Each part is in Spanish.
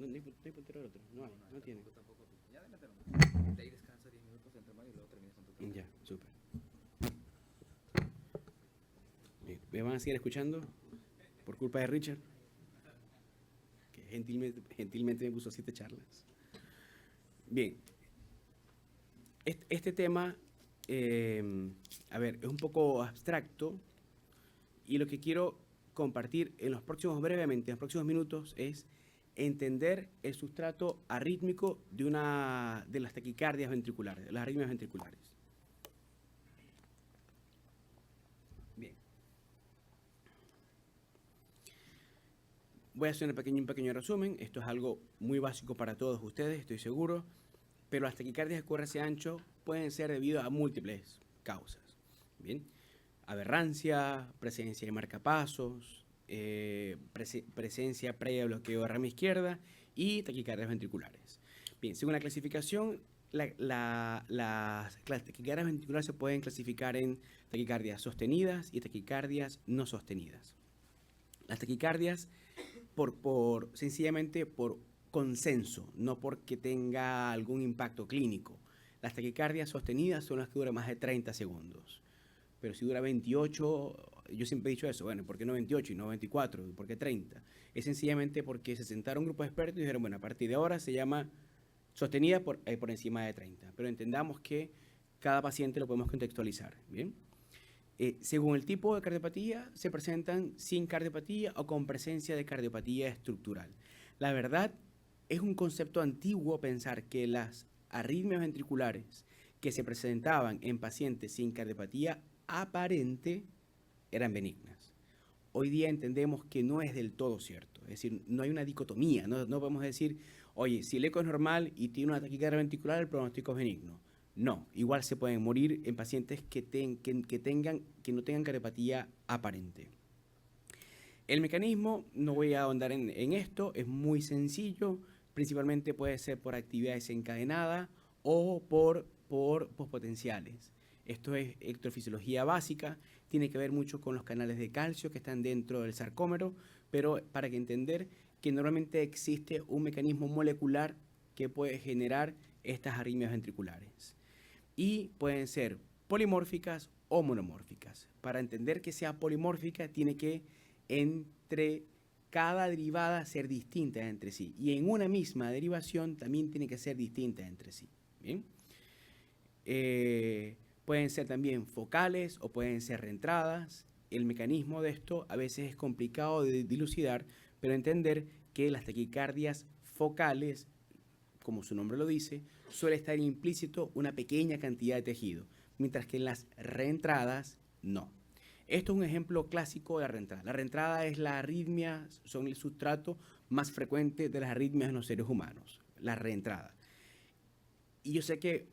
No hay puntero del otro. No hay, no tiene. Tampoco. Ya de meterlo. De ahí descansa 10 minutos entre medio y luego terminas con tu clase. Ya, súper. Bien, ¿me van a seguir escuchando? Por culpa de Richard, que gentilmente me puso 7 charlas. Bien, este tema, a ver, es un poco abstracto y lo que quiero compartir brevemente, en los próximos minutos, es entender el sustrato arrítmico de las taquicardias ventriculares, de las arritmias ventriculares. Bien. Voy a hacer un pequeño resumen. Esto es algo muy básico para todos ustedes, estoy seguro. Pero las taquicardias de QRS ancho pueden ser debido a múltiples causas. Bien. Aberrancia, presencia de marcapasos, presencia previa de bloqueo de rama izquierda y taquicardias ventriculares. Bien, según la clasificación, las taquicardias ventriculares se pueden clasificar en taquicardias sostenidas y taquicardias no sostenidas. Las taquicardias, sencillamente por consenso, no porque tenga algún impacto clínico. Las taquicardias sostenidas son las que duran más de 30 segundos. Pero si dura 28, yo siempre he dicho eso, bueno, ¿por qué no 28 y no 24? ¿Por qué 30? Es sencillamente porque se sentaron un grupo de expertos y dijeron, bueno, a partir de ahora se llama sostenida por encima de 30. Pero entendamos que cada paciente lo podemos contextualizar, ¿bien? Según el tipo de cardiopatía, se presentan sin cardiopatía o con presencia de cardiopatía estructural. La verdad, es un concepto antiguo pensar que las arritmias ventriculares que se presentaban en pacientes sin cardiopatía aparente eran benignas. Hoy día entendemos que no es del todo cierto, es decir, no hay una dicotomía, no podemos decir, oye, si el eco es normal y tiene una taquicardia ventricular, el pronóstico es benigno. No, igual se pueden morir en pacientes que no tengan cardiopatía aparente. El mecanismo, no voy a ahondar en esto, es muy sencillo, principalmente puede ser por actividad desencadenada o por pospotenciales. Esto es electrofisiología básica, tiene que ver mucho con los canales de calcio que están dentro del sarcómero, pero para que entender que normalmente existe un mecanismo molecular que puede generar estas arritmias ventriculares. Y pueden ser polimórficas o monomórficas. Para entender que sea polimórfica, tiene que entre cada derivada ser distinta entre sí. Y en una misma derivación también tiene que ser distinta entre sí. ¿Bien? Pueden ser también focales o pueden ser reentradas. El mecanismo de esto a veces es complicado de dilucidar, pero entender que las taquicardias focales, como su nombre lo dice, suele estar implícito una pequeña cantidad de tejido, mientras que en las reentradas no. Esto es un ejemplo clásico de la reentrada. La reentrada es la arritmia, son el sustrato más frecuente de las arritmias en los seres humanos, la reentrada. Y yo sé que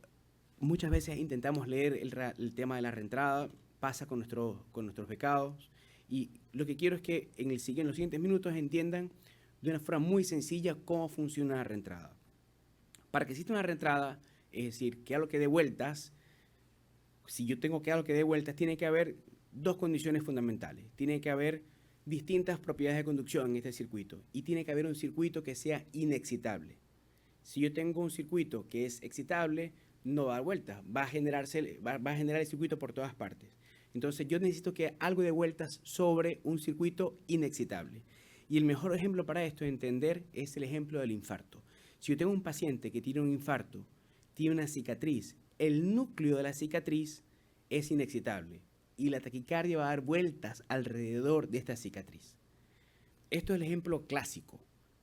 muchas veces intentamos leer el tema de la reentrada, pasa con nuestros becados, y lo que quiero es que en los siguientes minutos entiendan de una forma muy sencilla cómo funciona la reentrada. Para que exista una reentrada, es decir, que algo que dé vueltas, si yo tengo que algo que dé vueltas, tiene que haber dos condiciones fundamentales. Tiene que haber distintas propiedades de conducción en este circuito y tiene que haber un circuito que sea inexcitable. Si yo tengo un circuito que es excitable, no va a dar vueltas, va a generar el circuito por todas partes. Entonces yo necesito que algo dé vueltas sobre un circuito inexcitable. Y el mejor ejemplo para esto de entender es el ejemplo del infarto. Si yo tengo un paciente que tiene un infarto, tiene una cicatriz, el núcleo de la cicatriz es inexcitable y la taquicardia va a dar vueltas alrededor de esta cicatriz. Esto es el ejemplo clásico,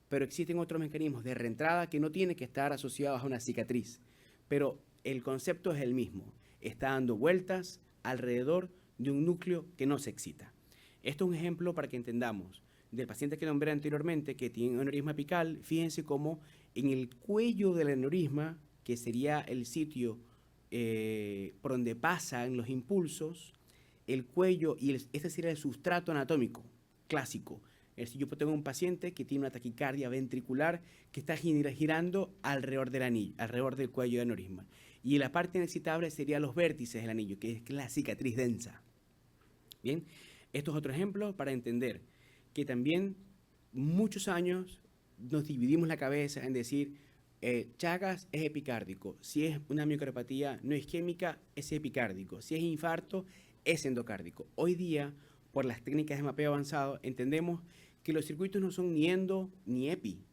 pero existen otros mecanismos de reentrada que no tienen que estar asociados a una cicatriz, pero el concepto es el mismo, está dando vueltas alrededor de un núcleo que no se excita. Esto es un ejemplo para que entendamos. Del paciente que nombré anteriormente que tiene un aneurisma apical, fíjense cómo en el cuello del aneurisma, que sería el sitio por donde pasan los impulsos, el cuello, y este sería el sustrato anatómico clásico. Es decir, yo tengo un paciente que tiene una taquicardia ventricular que está girando alrededor del anillo, alrededor del cuello del aneurisma. Y la parte inexcitable sería los vértices del anillo, que es la cicatriz densa. Bien, esto es otro ejemplo para entender que también muchos años nos dividimos la cabeza en decir, Chagas es epicárdico, si es una miocardiopatía no isquémica, es epicárdico, si es infarto, es endocárdico. Hoy día, por las técnicas de mapeo avanzado, entendemos que los circuitos no son ni endo ni epi.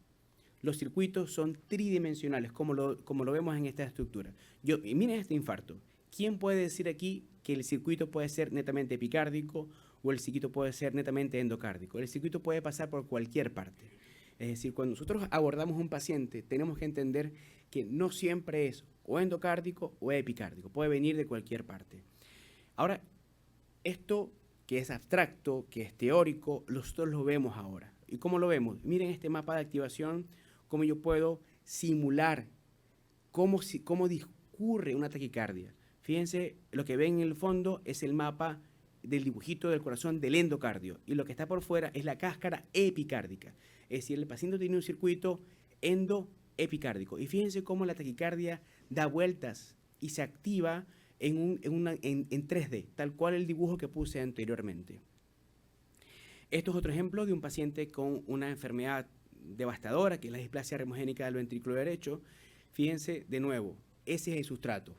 Los circuitos son tridimensionales, como lo vemos en esta estructura. Miren este infarto. ¿Quién puede decir aquí que el circuito puede ser netamente epicárdico o el circuito puede ser netamente endocárdico? El circuito puede pasar por cualquier parte. Es decir, cuando nosotros abordamos un paciente, tenemos que entender que no siempre es o endocárdico o epicárdico. Puede venir de cualquier parte. Ahora, esto que es abstracto, que es teórico, nosotros lo vemos ahora. ¿Y cómo lo vemos? Miren este mapa de activación, cómo yo puedo simular cómo discurre una taquicardia. Fíjense, lo que ven en el fondo es el mapa del dibujito del corazón del endocardio y lo que está por fuera es la cáscara epicárdica. Es decir, el paciente tiene un circuito endoepicárdico. Y fíjense cómo la taquicardia da vueltas y se activa en 3D, tal cual el dibujo que puse anteriormente. Esto es otro ejemplo de un paciente con una enfermedad devastadora, que es la displasia remogénica del ventrículo derecho. Fíjense de nuevo, ese es el sustrato.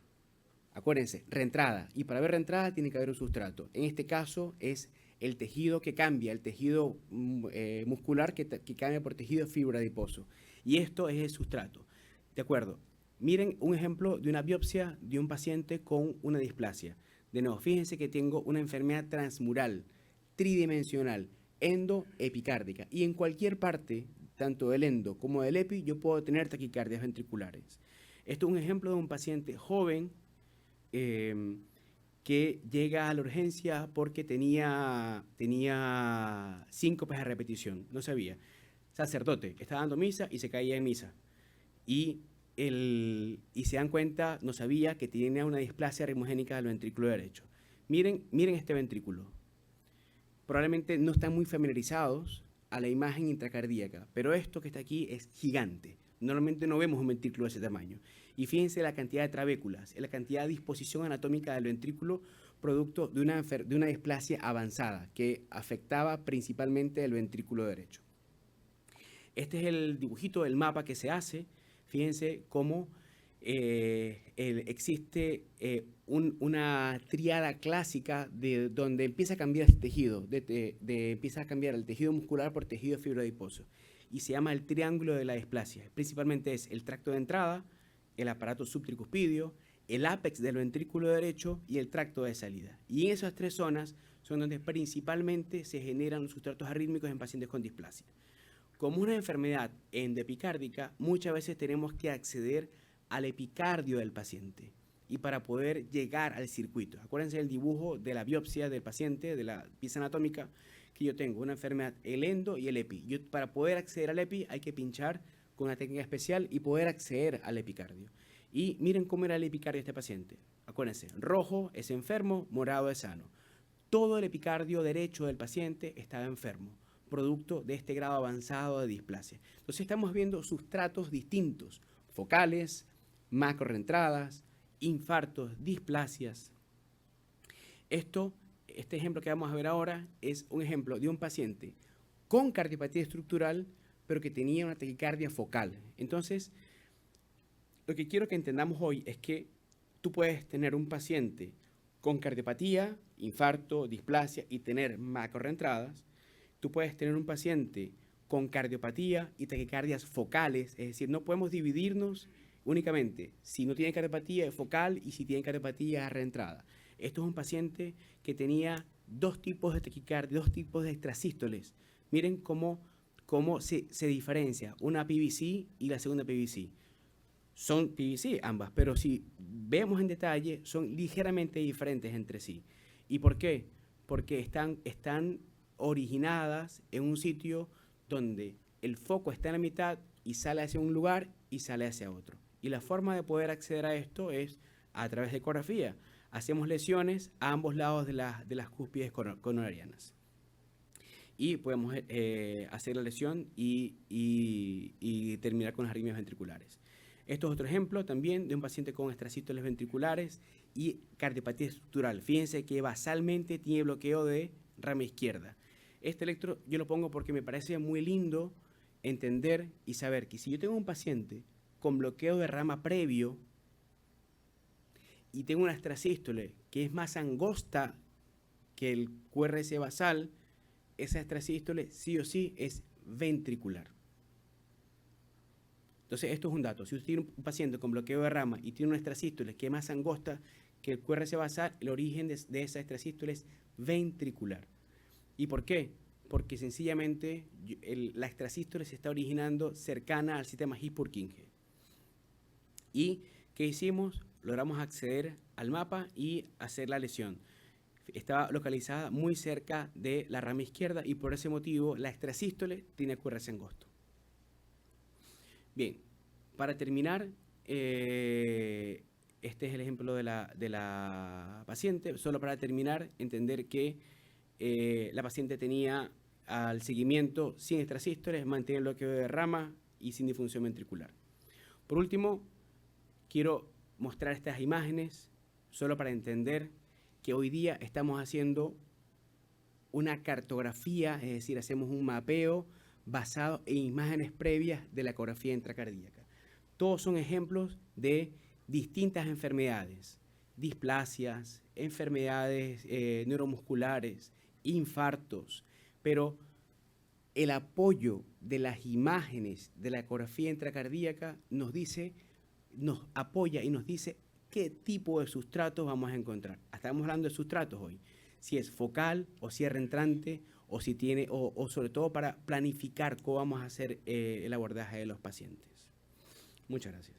Acuérdense, reentrada. Y para ver reentrada tiene que haber un sustrato. En este caso es el tejido que cambia, el tejido muscular que cambia por tejido fibrodiposo. Y esto es el sustrato. ¿De acuerdo? Miren un ejemplo de una biopsia de un paciente con una displasia. De nuevo, fíjense que tengo una enfermedad transmural, tridimensional, endoepicárdica. Y en cualquier parte, tanto del endo como del epi, yo puedo tener taquicardias ventriculares. Esto es un ejemplo de un paciente joven que llega a la urgencia porque tenía síncopes a repetición. No sabía. Sacerdote, estaba dando misa y se caía en misa. Y se dan cuenta, no sabía que tenía una displasia remogénica del ventrículo derecho. Miren este ventrículo. Probablemente no están muy familiarizados a la imagen intracardíaca, pero esto que está aquí es gigante. Normalmente no vemos un ventrículo de ese tamaño. Y fíjense la cantidad de trabéculas, la cantidad de disposición anatómica del ventrículo producto de una displasia avanzada que afectaba principalmente el ventrículo derecho. Este es el dibujito del mapa que se hace. Fíjense cómo existe una tríada clásica de donde empieza a cambiar este tejido, empieza a cambiar el tejido muscular por tejido fibrodiposo. Y se llama el triángulo de la displasia. Principalmente es el tracto de entrada, el aparato subtricuspidio, el ápex del ventrículo derecho y el tracto de salida. Y en esas tres zonas son donde principalmente se generan los sustratos arrítmicos en pacientes con displasia. Como una enfermedad endopicárdica, muchas veces tenemos que acceder al epicardio del paciente y para poder llegar al circuito. Acuérdense del dibujo de la biopsia del paciente, de la pieza anatómica, que yo tengo una enfermedad, el endo y el epi. Para poder acceder al epi hay que pinchar con una técnica especial y poder acceder al epicardio. Y miren cómo era el epicardio de este paciente. Acuérdense, rojo es enfermo, morado es sano. Todo el epicardio derecho del paciente estaba enfermo, producto de este grado avanzado de displasia. Entonces estamos viendo sustratos distintos, focales, macroreentradas, infartos, displasias. Este ejemplo que vamos a ver ahora es un ejemplo de un paciente con cardiopatía estructural, pero que tenía una taquicardia focal. Entonces, lo que quiero que entendamos hoy es que tú puedes tener un paciente con cardiopatía, infarto, displasia y tener macroreentradas. Tú puedes tener un paciente con cardiopatía y taquicardias focales, es decir, no podemos dividirnos únicamente si no tiene cardiopatía focal y si tiene cardiopatía reentrada. Esto es un paciente que tenía dos tipos de taquicardia, dos tipos de extrasístoles. Miren cómo se diferencia una PVC y la segunda PVC. Son PVC ambas, pero si vemos en detalle, son ligeramente diferentes entre sí. ¿Y por qué? Porque están originadas en un sitio donde el foco está en la mitad y sale hacia un lugar y sale hacia otro. Y la forma de poder acceder a esto es a través de ecografía. Hacemos lesiones a ambos lados de las cúspides coronarianas. Y podemos hacer la lesión y terminar con las arritmias ventriculares. Esto es otro ejemplo también de un paciente con extrasístoles ventriculares y cardiopatía estructural. Fíjense que basalmente tiene bloqueo de rama izquierda. Este electro yo lo pongo porque me parece muy lindo entender y saber que si yo tengo un paciente con bloqueo de rama previo y tengo una extrasístole que es más angosta que el QRS basal, esa extrasístole sí o sí es ventricular. Entonces, esto es un dato. Si usted tiene un paciente con bloqueo de rama y tiene una extrasístole que es más angosta que el QRS basal, el origen de esa extrasístole es ventricular. ¿Y por qué? Porque sencillamente la extrasístole se está originando cercana al sistema His-Purkinje. ¿Y qué hicimos? Logramos acceder al mapa y hacer la lesión. Estaba localizada muy cerca de la rama izquierda y por ese motivo la extrasístole tiene QRS angosto. Bien, para terminar, este es el ejemplo de la paciente. Solo para terminar, entender que la paciente tenía al seguimiento sin extrasístoles, mantenía el bloqueo de rama y sin disfunción ventricular. Por último, quiero mostrar estas imágenes solo para entender que hoy día estamos haciendo una cartografía, es decir, hacemos un mapeo basado en imágenes previas de la ecografía intracardíaca. Todos son ejemplos de distintas enfermedades, displasias, enfermedades neuromusculares, infartos, pero el apoyo de las imágenes de la ecografía intracardíaca nos apoya y nos dice qué tipo de sustratos vamos a encontrar. Estamos hablando de sustratos hoy, si es focal o si es reentrante o si tiene, o sobre todo para planificar cómo vamos a hacer el abordaje de los pacientes. Muchas gracias.